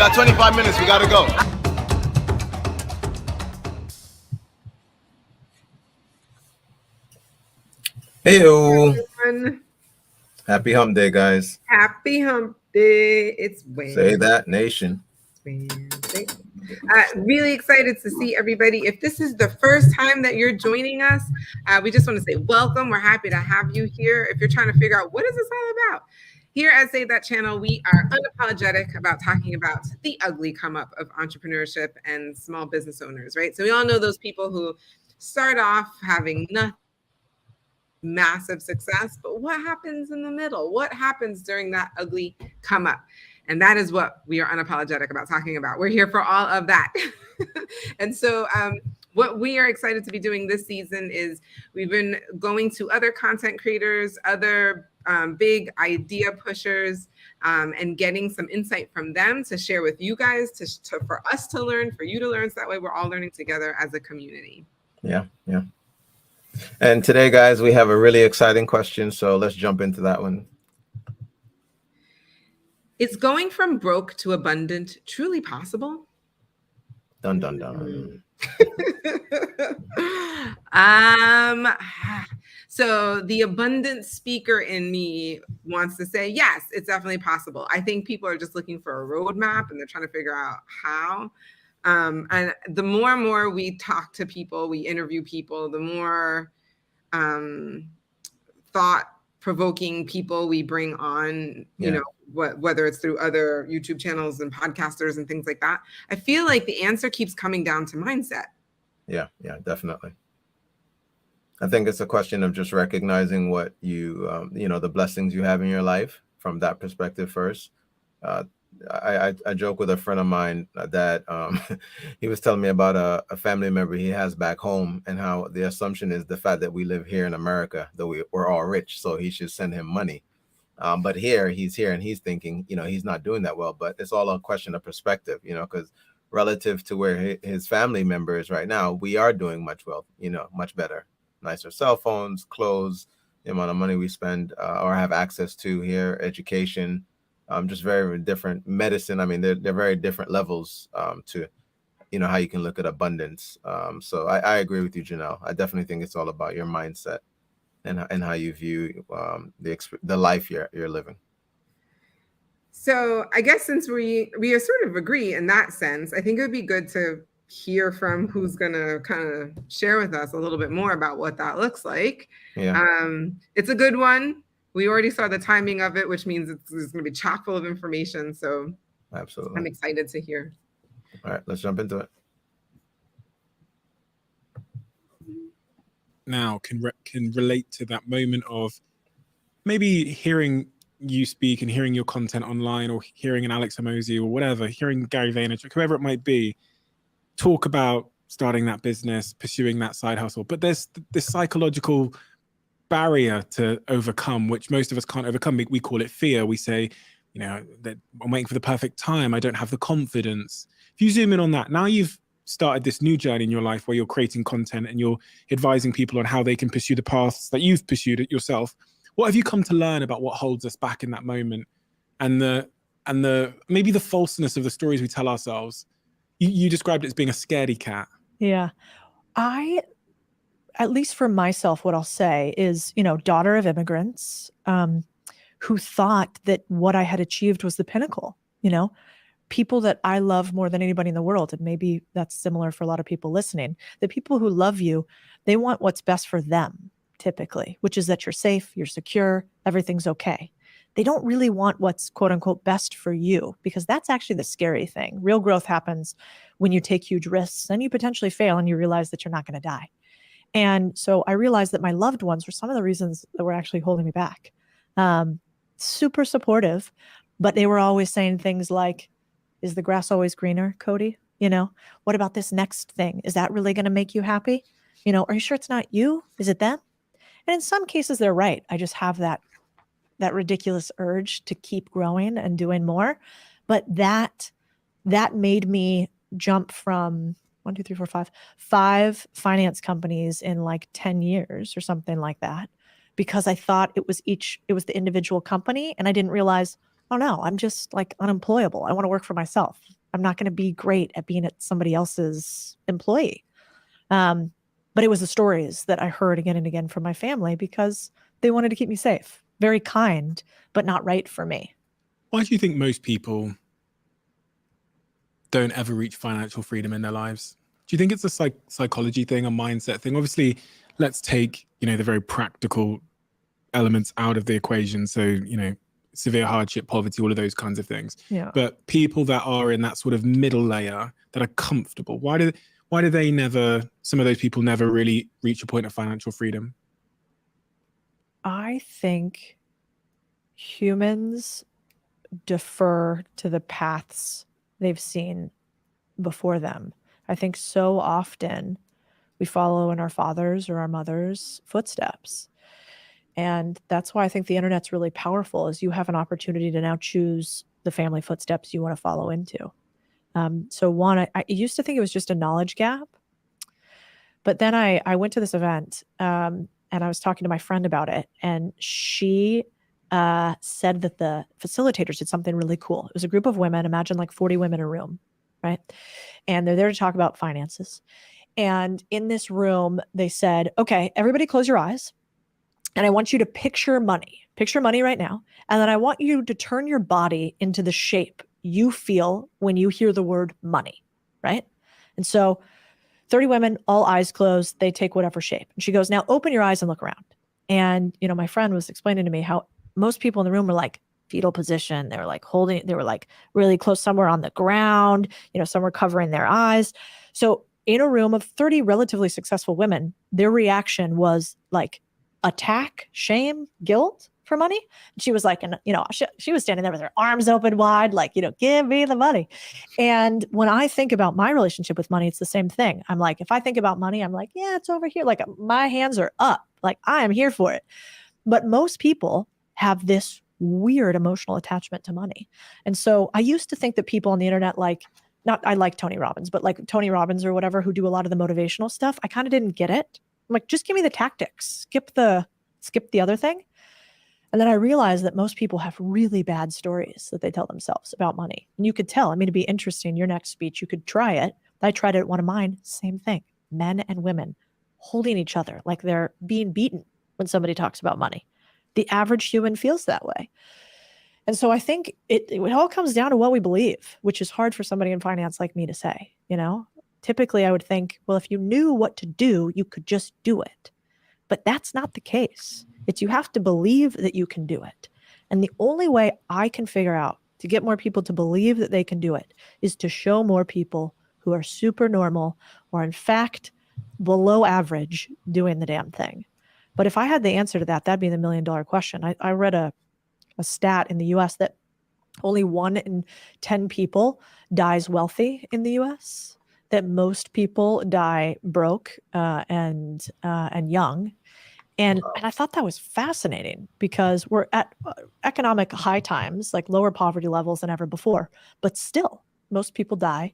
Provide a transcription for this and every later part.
got 25 minutes. We gotta go. Hey-o. Everyone. Happy hump day, guys. Happy hump day. It's Wednesday. Say that, nation. Wednesday. Really excited to see everybody. If this is the first time that you're joining us, we just want to say welcome. We're happy to have you here. If you're trying to figure out what is this all about, here at Save That Channel, we are unapologetic about talking about the ugly come up of entrepreneurship and small business owners, right? So we all know those people who start off having nothing, massive success, but what happens in the middle? What happens during that ugly come up? And that is what we are unapologetic about talking about. We're here for all of that. And so what we are excited to be doing this season is we've been going to other content creators, other big idea pushers, and getting some insight from them to share with you guys, for us to learn, for you to learn, so that way we're all learning together as a community. Yeah. And today, guys, we have a really exciting question, so let's jump into that one. Is going from broke to abundant truly possible? Dun, dun, dun. So the abundant speaker in me wants to say, yes, it's definitely possible. I think people are just looking for a roadmap and they're trying to figure out how. And the more and more we talk to people, we interview people, the more thought-provoking people we bring on, you know, whether it's through other YouTube channels and podcasters and things like that, I feel like the answer keeps coming down to mindset. Yeah, definitely. I think it's a question of just recognizing what you, the blessings you have in your life from that perspective first. I joke with a friend of mine that he was telling me about a family member he has back home, and how the assumption is the fact that we live here in America, that we're all rich, so he should send him money. But he's here and he's thinking, he's not doing that well. But it's all a question of perspective, because relative to where his family member is right now, we are doing much better. Nicer cell phones, clothes, the amount of money we spend or have access to here, education. Just very different medicine. I mean, they're very different levels to, how you can look at abundance. So I agree with you, Janelle. I definitely think it's all about your mindset and how you view the life you're living. So I guess since we sort of agree in that sense, I think it would be good to hear from who's going to kind of share with us a little bit more about what that looks like. Yeah. It's a good one. We already saw the timing of it, which means it's going to be chock full of information. So absolutely, I'm excited to hear. All right, let's jump into it. Now can relate to that moment of maybe hearing you speak and hearing your content online, or hearing an Alex Hormozi or whatever, hearing Gary Vaynerchuk, whoever it might be, talk about starting that business, pursuing that side hustle. But there's this psychological barrier to overcome, which most of us can't overcome. We call it fear. We say, that I'm waiting for the perfect time. I don't have the confidence. If you zoom in on that, now you've started this new journey in your life where you're creating content and you're advising people on how they can pursue the paths that you've pursued it yourself. What have you come to learn about what holds us back in that moment, and the maybe the falseness of the stories we tell ourselves? You described it as being a scaredy cat. Yeah. At least for myself, what I'll say is, daughter of immigrants, who thought that what I had achieved was the pinnacle, people that I love more than anybody in the world. And maybe that's similar for a lot of people listening. The people who love you, they want what's best for them, typically, which is that you're safe, you're secure, everything's okay. They don't really want what's quote unquote best for you, because that's actually the scary thing. Real growth happens when you take huge risks and you potentially fail and you realize that you're not going to die. And so I realized that my loved ones were some of the reasons that were actually holding me back. Super supportive, but they were always saying things like, is the grass always greener, Codie? What about this next thing? Is that really going to make you happy? Are you sure it's not you? Is it them? And in some cases, they're right. I just have that ridiculous urge to keep growing and doing more. But that made me jump from 5 finance companies in like 10 years or something like that, because I thought it was the individual company. And I didn't realize, don't know. I'm just like unemployable. I want to work for myself. I'm not going to be great at being somebody else's employee. But it was the stories that I heard again and again from my family because they wanted to keep me safe. Very kind, but not right for me. Why do you think most people don't ever reach financial freedom in their lives? Do you think it's a psychology thing, a mindset thing? Obviously, let's take, the very practical elements out of the equation. So, severe hardship, poverty, all of those kinds of things. Yeah. But people that are in that sort of middle layer that are comfortable, why do they never, some of those people never really reach a point of financial freedom? I think humans defer to the paths they've seen before them. I think so often we follow in our father's or our mother's footsteps. And that's why I think the internet's really powerful, is you have an opportunity to now choose the family footsteps you want to follow into. So one, I used to think it was just a knowledge gap, but then I went to this event and I was talking to my friend about it, and she said that the facilitators did something really cool. It was a group of women, imagine like 40 women in a room, right? And they're there to talk about finances. And in this room, they said, okay, everybody close your eyes. And I want you to picture money. Picture money right now. And then I want you to turn your body into the shape you feel when you hear the word money, right? And so 30 women, all eyes closed, they take whatever shape. And she goes, now open your eyes and look around. And, my friend was explaining to me how most people in the room were like fetal position. They were like they were like really close, somewhere on the ground, some were covering their eyes. So in a room of 30 relatively successful women, their reaction was like attack, shame, guilt for money. And she was like, and she was standing there with her arms open wide, like, give me the money. And when I think about my relationship with money, it's the same thing. I'm like, if I think about money, I'm like, yeah, it's over here. Like my hands are up, like I am here for it. But most people have this weird emotional attachment to money. And so I used to think that people on the internet, I like Tony Robbins, but like Tony Robbins or whatever, who do a lot of the motivational stuff, I kind of didn't get it. I'm like, just give me the tactics, skip the other thing. And then I realized that most people have really bad stories that they tell themselves about money. And you could tell, it'd be interesting, your next speech, you could try it. I tried it at one of mine, same thing. Men and women holding each other like they're being beaten when somebody talks about money. The average human feels that way. And so I think it all comes down to what we believe, which is hard for somebody in finance like me to say, Typically, I would think, well, if you knew what to do, you could just do it. But that's not the case. It's you have to believe that you can do it. And the only way I can figure out to get more people to believe that they can do it is to show more people who are super normal or in fact below average doing the damn thing. But if I had the answer to that, that'd be the $1 million question. I read a stat in the US that only 1 in 10 people dies wealthy in the US, that most people die broke and young. And I thought that was fascinating because we're at economic high times, like lower poverty levels than ever before. But still, most people die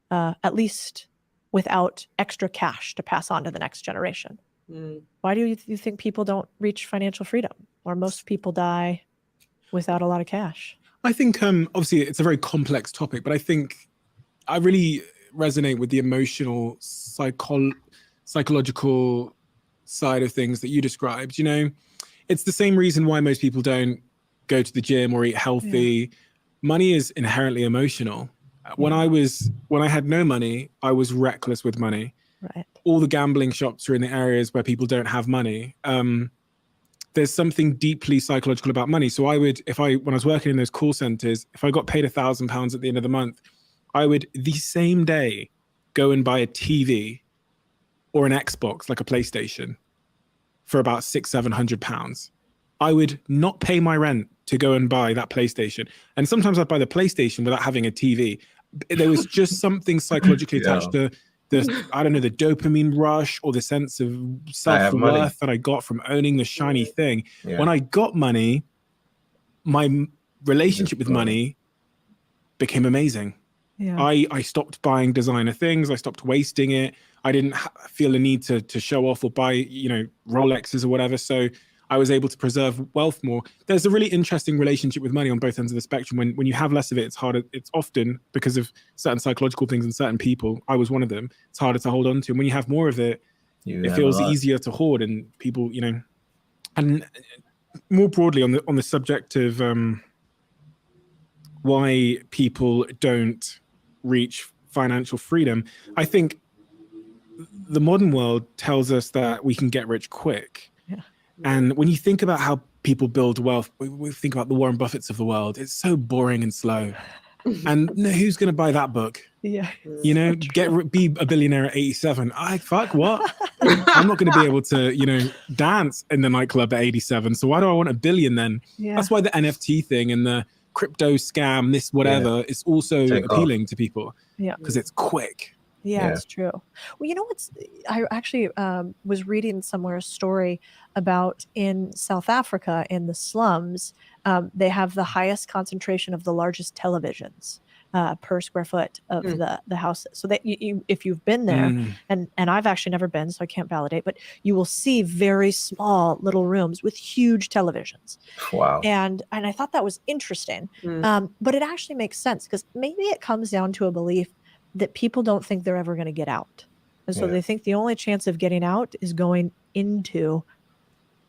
at least without extra cash to pass on to the next generation. Why do you think people don't reach financial freedom, or most people die without a lot of cash? I think obviously it's a very complex topic, but I think I really resonate with the emotional, psychological side of things that you described. It's the same reason why most people don't go to the gym or eat healthy. Yeah. Money is inherently emotional. When I had no money, I was reckless with money. Right. All the gambling shops are in the areas where people don't have money. There's something deeply psychological about money. So when I was working in those call centers, if I got paid £1,000 at the end of the month, I would the same day go and buy a TV or an Xbox, like a PlayStation, for about £600-700. I would not pay my rent to go and buy that PlayStation. And sometimes I'd buy the PlayStation without having a TV. There was just something psychologically attached to the dopamine rush or the sense of self-worth that I got from owning the shiny thing. Yeah. When I got money, my relationship with money became amazing. Yeah. I stopped buying designer things. I stopped wasting it. I didn't feel a need to show off or buy, Rolexes or whatever. So I was able to preserve wealth more. There's a really interesting relationship with money on both ends of the spectrum. When you have less of it, it's harder. It's often because of certain psychological things in certain people. I was one of them. It's harder to hold on to. And when you have more of it, it feels easier to hoard. And people, you know, and more broadly on the subject of why people don't reach financial freedom, I think the modern world tells us that we can get rich quick. Yeah. And when you think about how people build wealth, we think about the Warren Buffetts of the world, it's so boring and slow. And who's going to buy that book? Yeah. You know, be a billionaire at 87. What? I'm not going to be able to, you know, dance in the nightclub at 87. So why do I want $1 billion then? Yeah. That's why the NFT thing and the crypto scam, this whatever, is also appealing to people. Yeah. Because it's quick. Yeah, it's true. Well, you know I actually was reading somewhere a story about in South Africa, in the slums, they have the highest concentration of the largest televisions per square foot of the houses. So that you if you've been there, and I've actually never been, so I can't validate, but you will see very small little rooms with huge televisions. Wow. And I thought that was interesting. But it actually makes sense, because maybe it comes down to a belief that people don't think they're ever going to get out. And so they think the only chance of getting out is going into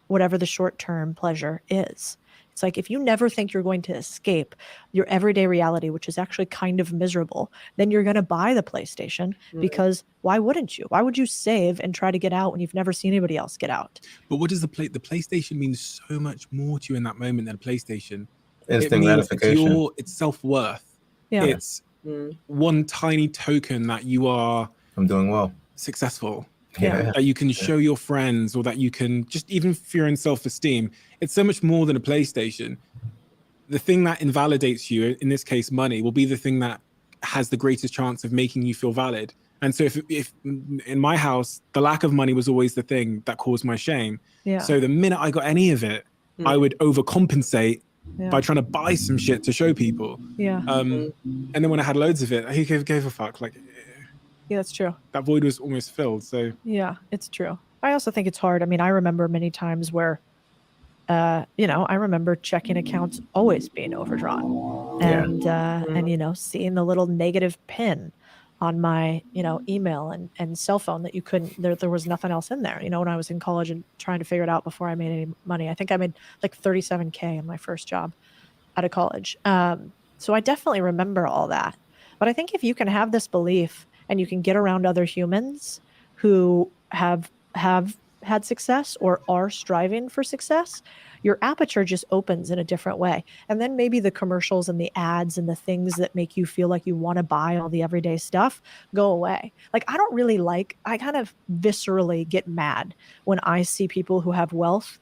whatever the short-term pleasure is. It's like, if you never think you're going to escape your everyday reality, which is actually kind of miserable, then you're going to buy the PlayStation, because why wouldn't you? Why would you save and try to get out when you've never seen anybody else get out? But what does the PlayStation means so much more to you in that moment than a PlayStation? Instant gratification. It's self-worth. Yeah. It's one tiny token that you are I'm doing well, successful. Yeah. That you can show your friends, or that you can just, even for your own self-esteem. It's so much more than a PlayStation. The thing that invalidates you, in this case money, will be the thing that has the greatest chance of making you feel valid. And so if in my house, the lack of money was always the thing that caused my shame. Yeah. So the minute I got any of it, I would overcompensate by trying to buy some shit to show people. Yeah. And then when I had loads of it, who gave a fuck? Like, Yeah, that's true. that void was almost filled. So Yeah, it's true. I also think it's hard. I mean, I remember many times where, you know, I remember checking accounts always being overdrawn, and you know, seeing the little negative pin on my, you know, email and cell phone that you couldn't. There was nothing else in there. You know, when I was in college and trying to figure it out before I made any money, I think I made like $37K in my first job out of college. So I definitely remember all that. But I think if you can have this belief, and you can get around other humans who have had success or are striving for success, your aperture just opens in a different way. And then maybe the commercials and the ads and the things that make you feel like you want to buy all the everyday stuff go away. Like, I kind of viscerally get mad when I see people who have wealth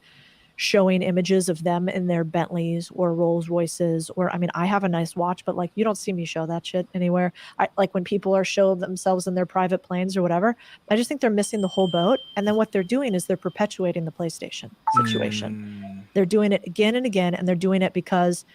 showing images of them in their Bentleys or Rolls Royces, or, I mean, I have a nice watch, but like, you don't see me show that shit anywhere. I like when people are showing themselves in their private planes or whatever. I just think they're missing the whole boat. And then what they're doing is they're perpetuating the PlayStation situation. They're doing it again and again, and they're doing it because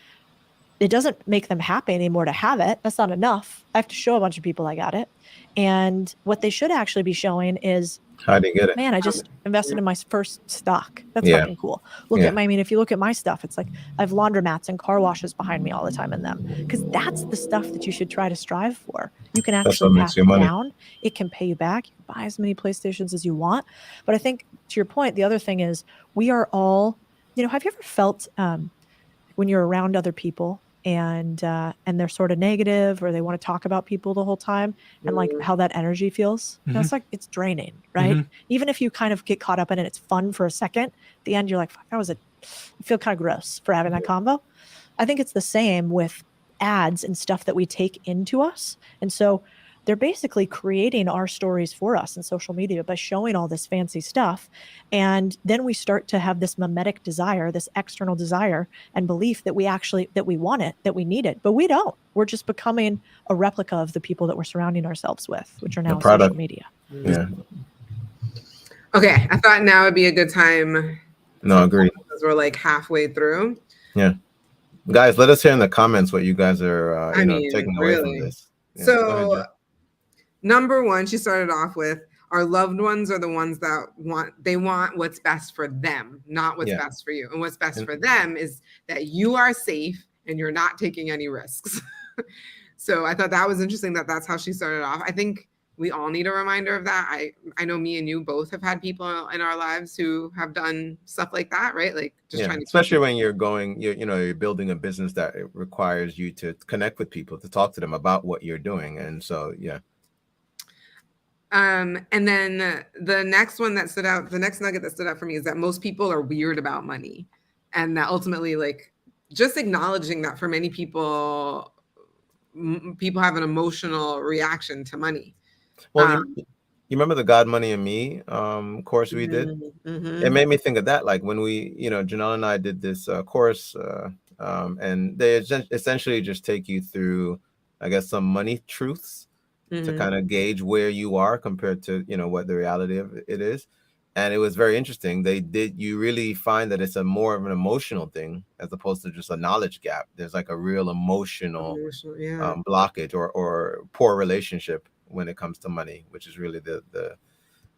it doesn't make them happy anymore to have it. That's not enough. I have to show a bunch of people I got it. And what they should actually be showing is, how do you get it? Man, I just invested in my first stock. That's fucking cool. If you look at my stuff, it's like I have laundromats and car washes behind me all the time in them, because that's the stuff that you should try to strive for. You can actually pass it down. It can pay you back. You can buy as many PlayStations as you want. But I think, to your point, the other thing is, we are all, you know, have you ever felt when you're around other people and they're sort of negative, or they want to talk about people the whole time, and like how that energy feels? That's like, it's draining, right? Even if you kind of get caught up in it, it's fun for a second. At the end, you're like, fuck, I feel kind of gross for having that combo. I think it's the same with ads and stuff that we take into us. And so they're basically creating our stories for us in social media by showing all this fancy stuff. And then we start to have this mimetic desire, this external desire and belief that we want it, that we need it, but we don't. We're just becoming a replica of the people that we're surrounding ourselves with, which are now social media. Yeah. Okay, I thought now would be a good time. No, agreed. Because we're like halfway through. Yeah. Guys, let us hear in the comments what you guys are taking away from this. Yeah, so, number one, she started off with, Our loved ones are the ones that want what's best for them, not what's Yeah. best for you. And what's best And- for them is that you are safe and you're not taking any risks. So I thought that was interesting that that's how she started off. I think we all need a reminder of that. I know me and you both have had people in our lives who have done stuff like that, right? Like just trying to especially when you're building a business that it requires you to connect with people, to talk to them about what you're doing. And so, yeah. And then the next one that stood out, the next nugget that stood out for me is that most people are weird about money. And that ultimately, like, just acknowledging that for many people, people have an emotional reaction to money. Well, you remember the God, Money, and Me course we did? Mm-hmm. It made me think of that. Like when we, Janelle and I did this course, and they essentially just take you through, I guess, some money truths to kind of gauge where you are compared to, what the reality of it is. And it was very interesting. You really find that it's more of an emotional thing as opposed to just a knowledge gap. There's like a real emotional blockage or poor relationship when it comes to money, which is really the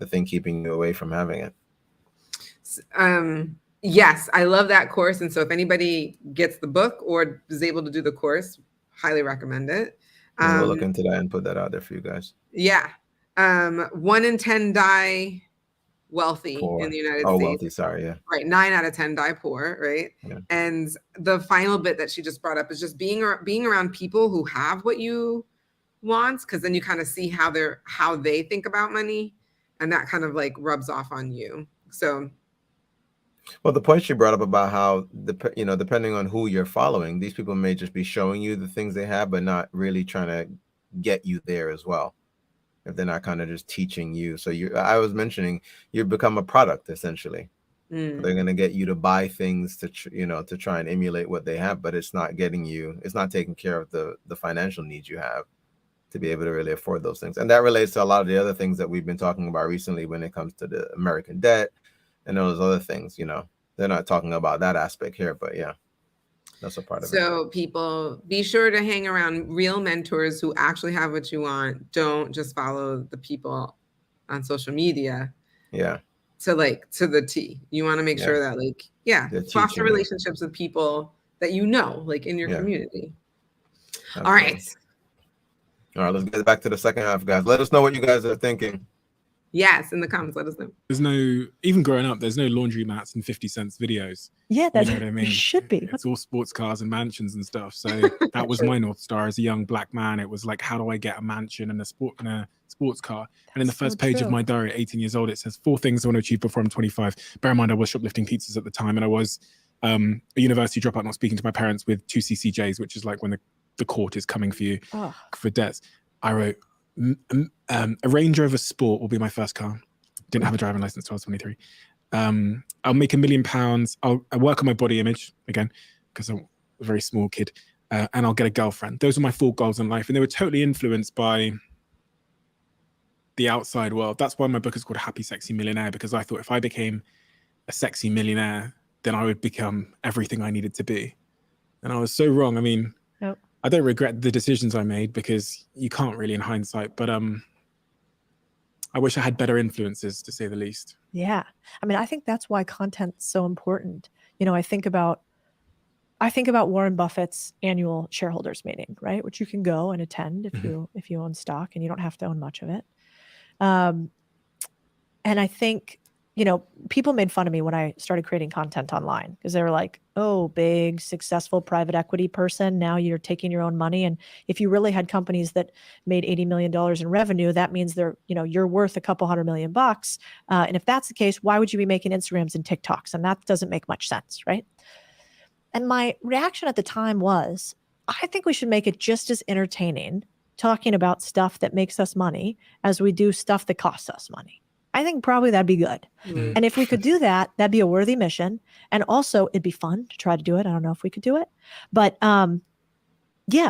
thing keeping you away from having it. Yes, I love that course. And so if anybody gets the book or is able to do the course, highly recommend it. And we'll look into that and put that out there for you guys. Yeah. 1 in 10 die wealthy Poor. in the United States. Wealthy, sorry, yeah. Right, 9 out of 10 die poor, right? Yeah. And the final bit that she just brought up is just being around people who have what you want, because then you kind of see how they think about money, and that kind of like rubs off on you. So, well, the point she brought up about how depending on who you're following, these people may just be showing you the things they have, but not really trying to get you there as well. If they're not kind of just teaching you. So I was mentioning, you become a product essentially. They're going to get you to buy things to try and emulate what they have, but it's not taking care of the financial needs you have to be able to really afford those things. And that relates to a lot of the other things that we've been talking about recently when it comes to the American debt and those other things. They're not talking about that aspect here, but yeah. That's a part of it. So people, be sure to hang around real mentors who actually have what you want. Don't just follow the people on social media. Yeah. To the T. You want to make sure that foster relationships with people that in your community. Absolutely. All right. All right, let's get back to the second half, guys. Let us know what you guys are thinking. Yes, in the comments, let us know. Even growing up, there's no laundry mats and 50 cents videos. Yeah, that's what I mean. Should be. It's all sports cars and mansions and stuff. So that was my North Star as a young black man. It was like, how do I get a mansion and a sports car? And in the first page of my diary at 18 years old, it says 4 things I want to achieve before I'm 25. Bear in mind, I was shoplifting pizzas at the time, and I was a university dropout, not speaking to my parents, with 2 CCJs, which is like when the court is coming for you for debts. I wrote, a Range Rover Sport will be my first car. Didn't have a driving license until I was 23. I'll make £1 million. I work on my body image again because I'm a very small kid, and I'll get a girlfriend. Those were my 4 goals in life, and they were totally influenced by the outside world. That's why my book is called Happy Sexy Millionaire, because I thought if I became a sexy millionaire, then I would become everything I needed to be. And I was so wrong. I mean, I don't regret the decisions I made, because you can't really in hindsight, but I wish I had better influences, to say the least. Yeah. I mean, I think that's why content's so important. I think about Warren Buffett's annual shareholders meeting, right? Which you can go and attend if you own stock, and you don't have to own much of it. And I think, people made fun of me when I started creating content online, because they were like, oh, big, successful private equity person, now you're taking your own money. And if you really had companies that made $80 million in revenue, that means you're worth a couple $100 million bucks. And if that's the case, why would you be making Instagrams and TikToks? And that doesn't make much sense, right? And my reaction at the time was, I think we should make it just as entertaining talking about stuff that makes us money as we do stuff that costs us money. I think probably that'd be good. Mm-hmm. And if we could do that, that'd be a worthy mission. And also it'd be fun to try to do it. I don't know if we could do it, but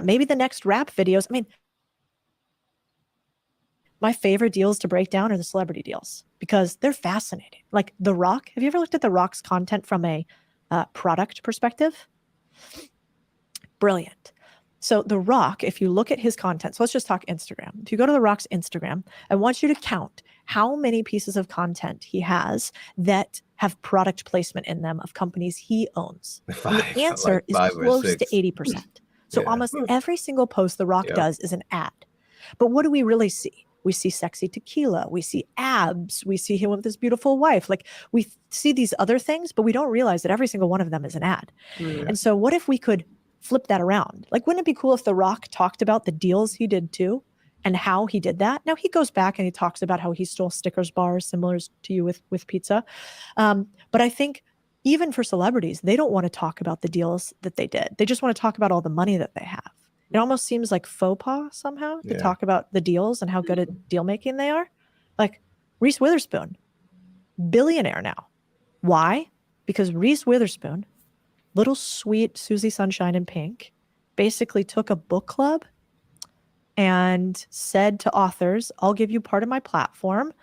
maybe the next rap videos. I mean, my favorite deals to break down are the celebrity deals, because they're fascinating. Like The Rock. Have you ever looked at The Rock's content from a product perspective? Brilliant. So The Rock, if you look at his content, so let's just talk Instagram. If you go to The Rock's Instagram, I want you to count how many pieces of content he has that have product placement in them of companies he owns. And the answer like is 5 or close 6. to 80%. So Yeah. almost every single post The Rock Yep. does is an ad. But what do we really see? We see sexy tequila. We see abs. We see him with his beautiful wife. Like, we see these other things, but we don't realize that every single one of them is an ad. Mm. And so what if we could flip that around? Like, wouldn't it be cool if The Rock talked about the deals he did too and how he did that? Now, he goes back and he talks about how he stole Snickers bars, similar to you with pizza. But I think even for celebrities, they don't want to talk about the deals that they did. They just want to talk about all the money that they have. It almost seems like faux pas somehow to Yeah. talk about the deals and how good at deal making they are. Like Reese Witherspoon, billionaire now. Why? Because Reese Witherspoon, little sweet Susie Sunshine in Pink, basically took a book club and said to authors, I'll give you part of my platform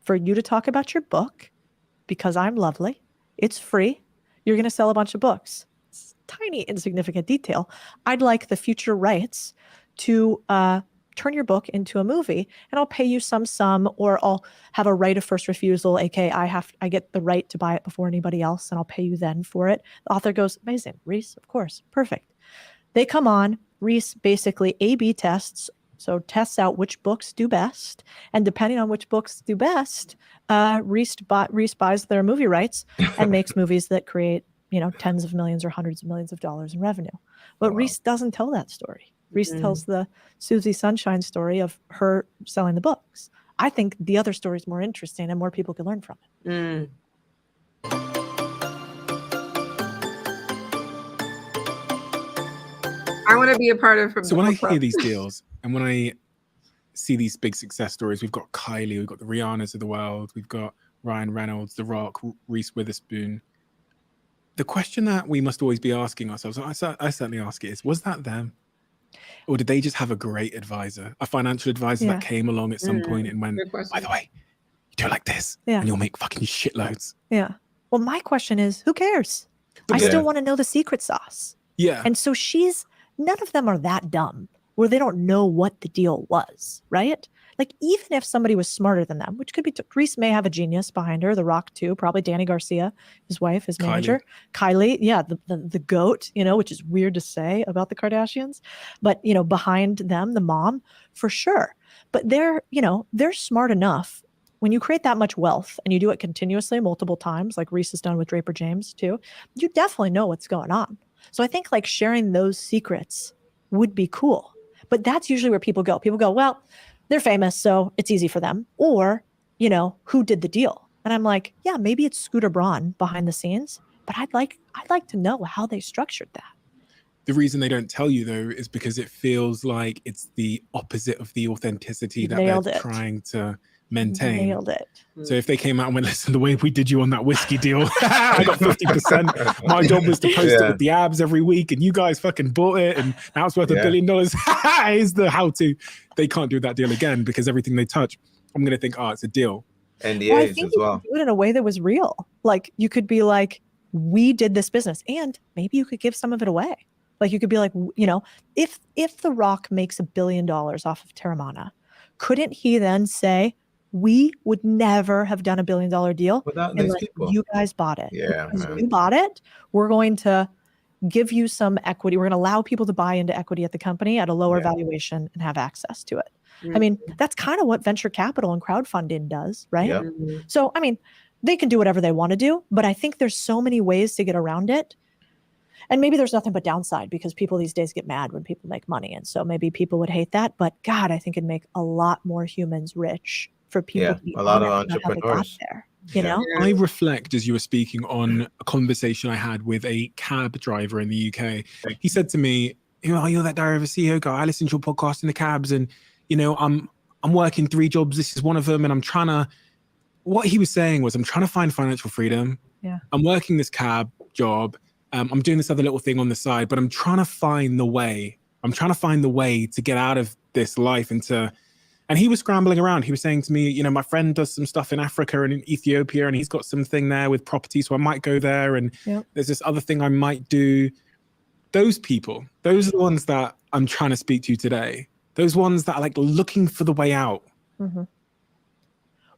for you to talk about your book because I'm lovely. It's free. You're going to sell a bunch of books. It's tiny, insignificant detail. I'd like the future rights to turn your book into a movie, and I'll pay you some sum, or I'll have a right of first refusal, aka I get the right to buy it before anybody else, and I'll pay you then for it. The author goes, amazing, Reese, of course, perfect. They come on, Reese basically A/B tests, so tests out which books do best, and depending on which books do best, Reese buys their movie rights and makes movies that create, tens of millions or hundreds of millions of dollars in revenue. But Wow. Reese doesn't tell that story. Reese tells the Susie Sunshine story of her selling the books. I think the other story is more interesting and more people could learn from it. Mm. I want to be a part of. So when I hear these deals and when I see these big success stories, we've got Kylie, we've got the Rihannas of the world, we've got Ryan Reynolds, The Rock, Reese Witherspoon. The question that we must always be asking ourselves, I certainly ask it, is, was that them? Or did they just have a great advisor, a financial advisor that came along at some point and went, by the way, you do it like this and you'll make fucking shitloads. Yeah. Well, my question is, who cares? I still want to know the secret sauce. Yeah. And so none of them are that dumb where they don't know what the deal was, right? Like, even if somebody was smarter than them, which could be, Reese may have a genius behind her, The Rock too, probably Danny Garcia, his wife, his manager. Kylie, yeah, the goat, which is weird to say about the Kardashians, but, behind them, the mom, for sure. But they're smart enough. When you create that much wealth and you do it continuously multiple times, like Reese has done with Draper James too, you definitely know what's going on. So I think like sharing those secrets would be cool. But that's usually where people go. People go, well, they're famous, so it's easy for them. Or, who did the deal? And I'm like, yeah, maybe it's Scooter Braun behind the scenes, but I'd like to know how they structured that. The reason they don't tell you, though, is because it feels like it's the opposite of the authenticity that they're trying to maintain. Nailed it. So if they came out and went, listen, the way we did you on that whiskey deal, I got 50%. My job was to post it with the abs every week, and you guys fucking bought it, and now it's worth $1 billion. Is the how-to. They can't do that deal again because everything they touch, I'm going to think, it's a deal. NDAs I think as well. You could do it in a way that was real. Like, you could be like, we did this business, and maybe you could give some of it away. Like, you could be like, if The Rock makes $1 billion off of Terramana, couldn't he then say, we would never have done $1 billion deal without these people? You guys bought it. Yeah, because you bought it. We're going to give you some equity. We're going to allow people to buy into equity at the company at a lower valuation and have access to it. I mean, that's kind of what venture capital and crowdfunding does, right? Yep. So, I mean, they can do whatever they want to do, but I think there's so many ways to get around it. And maybe there's nothing but downside because people these days get mad when people make money. And so maybe people would hate that. But God, I think it'd make a lot more humans rich for people to be a lot of honest about how they got entrepreneurs there, you know? I reflect as you were speaking on a conversation I had with a cab driver in the UK. He said to me, you're that Diary of a CEO guy. I listen to your podcast in the cabs, and I'm working 3 jobs. This is one of them, and I'm trying to. What he was saying was, I'm trying to find financial freedom. Yeah. I'm working this cab job. I'm doing this other little thing on the side, but I'm trying to find the way. I'm trying to find the way to get out of this life and he was scrambling around. He was saying to me, my friend does some stuff in Africa and in Ethiopia, and he's got something there with property, so I might go there. And there's this other thing I might do. those people, those are the ones that I'm trying to speak to today. Those ones that are like looking for the way out. Mm-hmm.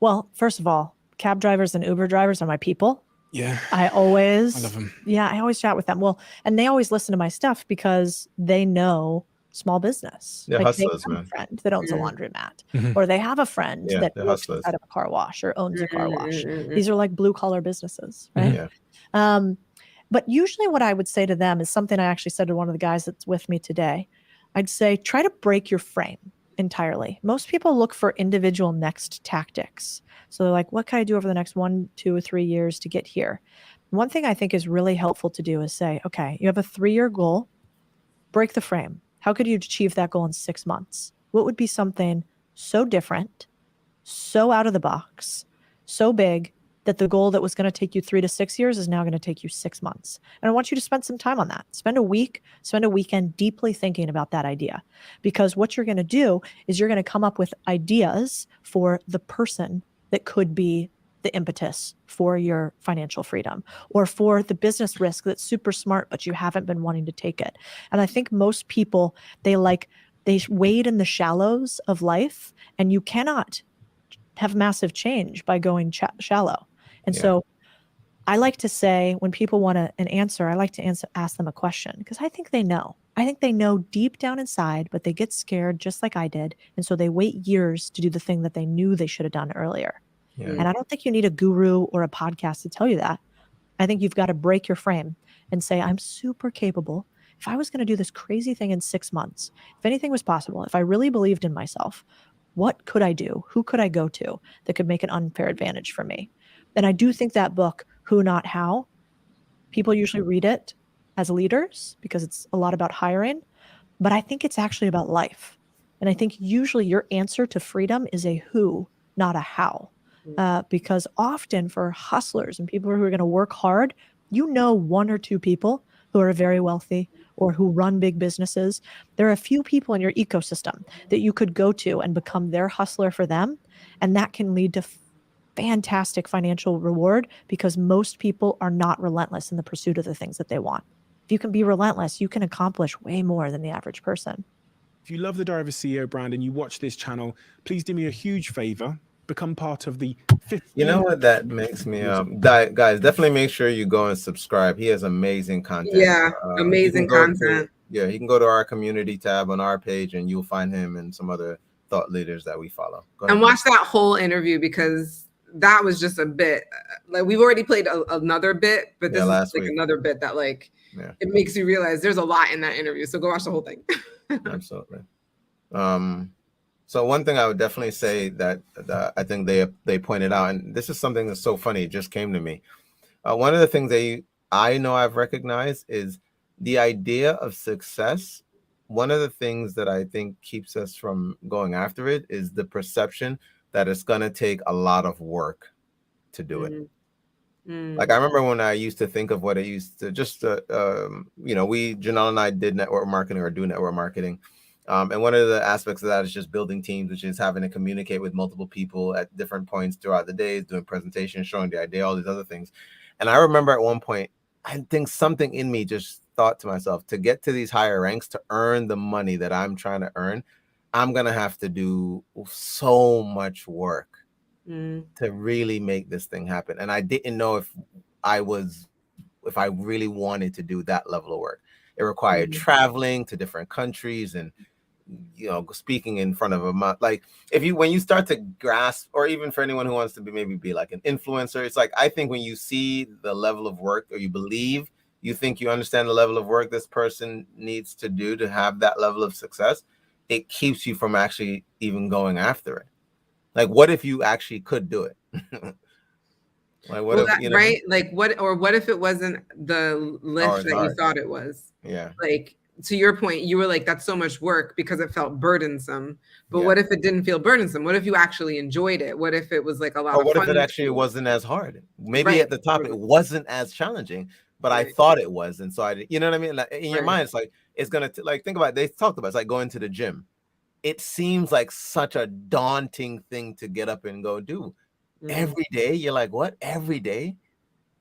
Well, first of all, cab drivers and Uber drivers are my people. Yeah. I love them. Yeah, I always chat with them. Well, and they always listen to my stuff because they know small business. They're Like they hustlers, have a man. friend that owns a laundromat, Mhm. or they have a friend Yeah, that they're works hustlers. inside of a car wash or owns a car wash. Mm-hmm. These are like blue collar businesses, right? Yeah. But usually what I would say to them is something I actually said to one of the guys that's with me today. I'd say, try to break your frame entirely. Most people look for individual next tactics. So they're like, what can I do over the next 1, 2, or 3 years to get here? One thing I think is really helpful to do is say, okay, you have a 3-year goal, break the frame. How could you achieve that goal in 6 months? What would be something so different, so out of the box, so big that the goal that was going to take you 3 to 6 years is now going to take you 6 months? And I want you to spend some time on that. Spend a week, spend a weekend deeply thinking about that idea. Because what you're going to do is you're going to come up with ideas for the person that could be the impetus for your financial freedom, or for the business risk that's super smart, but you haven't been wanting to take it. And I think most people, they wade in the shallows of life, and you cannot have massive change by going shallow. And so I like to say, when people want an answer, I like to ask them a question, because I think they know. I think they know deep down inside, but they get scared just like I did. And so they wait years to do the thing that they knew they should have done earlier. Yeah. And I don't think you need a guru or a podcast to tell you that. I think you've got to break your frame and say, I'm super capable. If I was going to do this crazy thing in 6 months, if anything was possible, if I really believed in myself, what could I do? Who could I go to that could make an unfair advantage for me? And I do think that book, Who Not How, people usually read it as leaders because it's a lot about hiring, but I think it's actually about life. And I think usually your answer to freedom is a who, not a how. Because often for hustlers and people who are going to work hard, you know 1 or 2 people who are very wealthy or who run big businesses. There are a few people in your ecosystem that you could go to and become their hustler for them. And that can lead to fantastic financial reward, because most people are not relentless in the pursuit of the things that they want. If you can be relentless, you can accomplish way more than the average person. If you love the Diary of a CEO brand and you watch this channel, please do me a huge favor. Become part of the 15. You know what that makes me guys, definitely make sure you go and subscribe. He has amazing content. Yeah, amazing content. You can go to our community tab on our page and you'll find him and some other thought leaders that we follow. Go ahead. And watch that whole interview, because that was just a bit, like, we've already played another bit, but this is like another bit that it makes you realize there's a lot in that interview. So go watch the whole thing. Absolutely. So one thing I would definitely say that I think they pointed out, and this is something that's so funny, it just came to me. One of the things I know I've recognized is the idea of success. One of the things that I think keeps us from going after it is the perception that it's going to take a lot of work to do it. Like, I remember when I used to think of what it used to Janelle and I did network marketing, or do network marketing. And one of the aspects of that is just building teams, which is having to communicate with multiple people at different points throughout the days, doing presentations, showing the idea, all these other things. And I remember at one point, I think something in me just thought to myself, to get to these higher ranks, to earn the money that I'm trying to earn, I'm going to have to do so much work to really make this thing happen. And I didn't know if I really wanted to do that level of work. It required traveling to different countries and, speaking in front of like, when you start to grasp, or even for anyone who wants to be like an influencer, it's like, I think when you see the level of work, or you think you understand the level of work this person needs to do to have that level of success, it keeps you from actually even going after it. Like, what if you actually could do it? Like, what if, right? Like, what if it wasn't the lift that you thought it was? Yeah. Like, to your point, you were like, that's so much work because it felt burdensome. But what if it didn't feel burdensome? What if you actually enjoyed it? What if it was like a lot of fun? Or what if it actually wasn't as hard? Maybe at the top it wasn't as challenging, but I thought it was. And so you know what I mean? Like, in your mind, it's like, it's going to, like, think about it. They talked about, it's like going to the gym. It seems like such a daunting thing to get up and go do. Every day. You're like, what? Every day?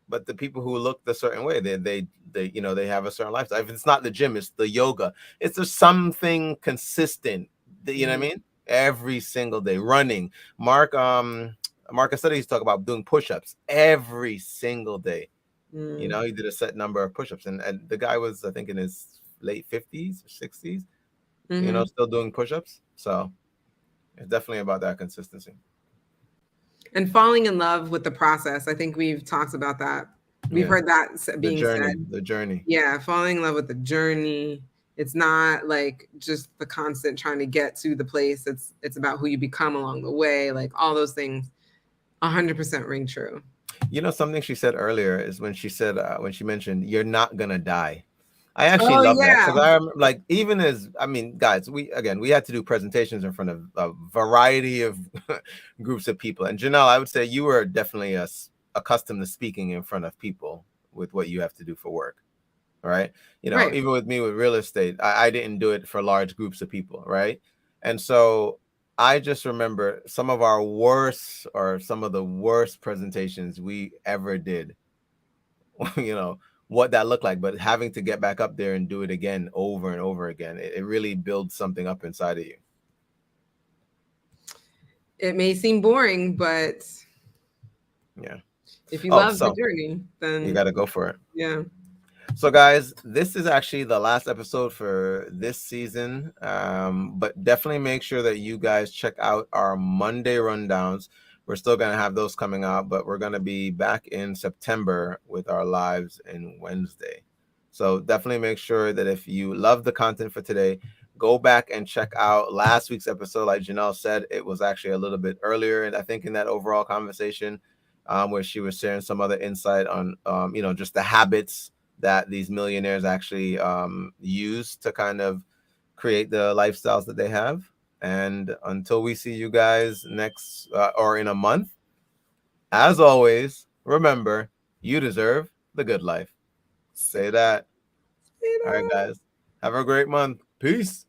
but the people who look the certain way, they you know, they have a certain lifestyle. If it's not the gym, it's the yoga. It's just something consistent. You know what I mean? Every single day, running. Marcus said he used to talk about doing push-ups every single day. You know, he did a set number of push-ups, and the guy was, I think, in his late 50s or 60s. You know, still doing push-ups. So it's definitely about that consistency. And falling in love with the process. I think we've talked about that. We've heard that being said. The journey. Yeah, falling in love with the journey. It's not like just the constant trying to get to the place. It's about who you become along the way. Like all those things 100% ring true. You know, something she said earlier is when she said, when she mentioned, you're not gonna die. I actually love that, because I'm like, even as, I mean, guys, we had to do presentations in front of a variety of groups of people. And Janelle, I would say you were definitely accustomed to speaking in front of people with what you have to do for work, right? You know, even with me with real estate, I didn't do it for large groups of people, right? And so I just remember some of the worst presentations we ever did, you know, what that looked like, but having to get back up there and do it again over and over again, it really builds something up inside of you. It may seem boring, but yeah, if you love the journey, then you got to go for it. Yeah. So guys, this is actually the last episode for this season, but definitely make sure that you guys check out our Monday rundowns. We're still going to have those coming out, but we're going to be back in September with our lives in Wednesday. So definitely make sure that if you love the content for today, go back and check out last week's episode. Like Janelle said, it was actually a little bit earlier, and I think in that overall conversation, where she was sharing some other insight on, you know, just the habits that these millionaires actually use to kind of create the lifestyles that they have. And until we see you guys next or in a month, as always, remember, you deserve the good life. Say that. All right, guys. Have a great month. Peace.